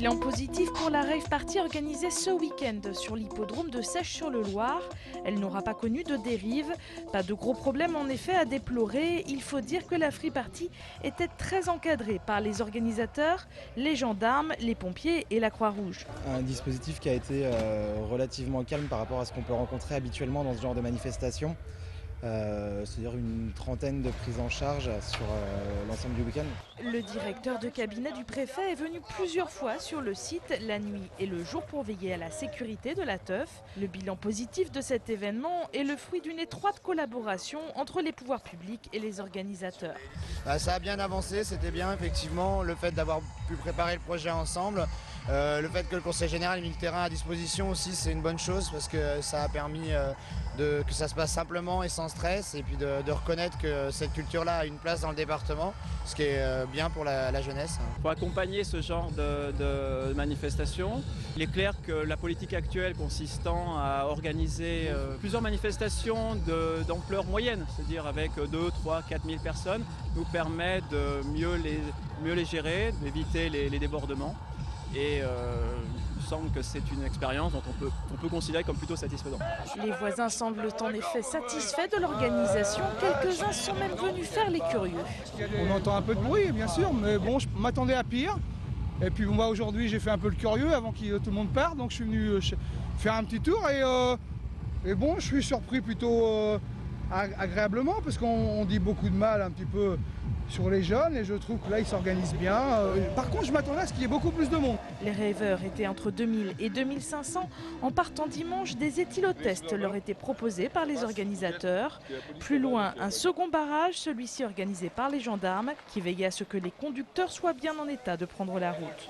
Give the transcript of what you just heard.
Bilan positif pour la rave party organisée ce week-end sur l'hippodrome de Sèche-sur-le-Loir. Elle n'aura pas connu de dérive. Pas de gros problèmes en effet à déplorer. Il faut dire que la free party était très encadrée par les organisateurs, les gendarmes, les pompiers et la Croix-Rouge. Un dispositif qui a été relativement calme par rapport à ce qu'on peut rencontrer habituellement dans ce genre de manifestation. C'est-à-dire une trentaine de prises en charge sur l'ensemble du week-end. Le directeur de cabinet du préfet est venu plusieurs fois sur le site, la nuit et le jour, pour veiller à la sécurité de la teuf. Le bilan positif de cet événement est le fruit d'une étroite collaboration entre les pouvoirs publics et les organisateurs. Ça a bien avancé, c'était bien effectivement le fait d'avoir pu préparer le projet ensemble. Le fait que le Conseil général ait mis le terrain à disposition aussi, c'est une bonne chose parce que ça a permis que ça se passe simplement et sans stress, et puis de reconnaître que cette culture-là a une place dans le département, ce qui est bien pour la jeunesse. Pour accompagner ce genre de manifestation, il est clair que la politique actuelle consistant à organiser plusieurs manifestations d'ampleur moyenne, c'est-à-dire avec 2, 3, 4 000 personnes, nous permet de mieux les gérer, d'éviter les débordements. Et il me semble que c'est une expérience dont on peut considérer comme plutôt satisfaisante. Les voisins semblent en effet satisfaits de l'organisation. Quelques-uns sont même venus faire les curieux. On entend un peu de bruit, bien sûr, mais bon, je m'attendais à pire. Et puis moi aujourd'hui j'ai fait un peu le curieux avant que tout le monde parte, donc je suis venu faire un petit tour et bon, je suis surpris plutôt agréablement parce qu'on dit beaucoup de mal un petit peu sur les jeunes et je trouve que là ils s'organisent bien. Par contre je m'attendais à ce qu'il y ait beaucoup plus de monde. Les rêveurs étaient entre 2000 et 2500. En partant dimanche, des éthylotests leur étaient proposés par les organisateurs. Plus loin, un second barrage, celui-ci organisé par les gendarmes, qui veillaient à ce que les conducteurs soient bien en état de prendre la route.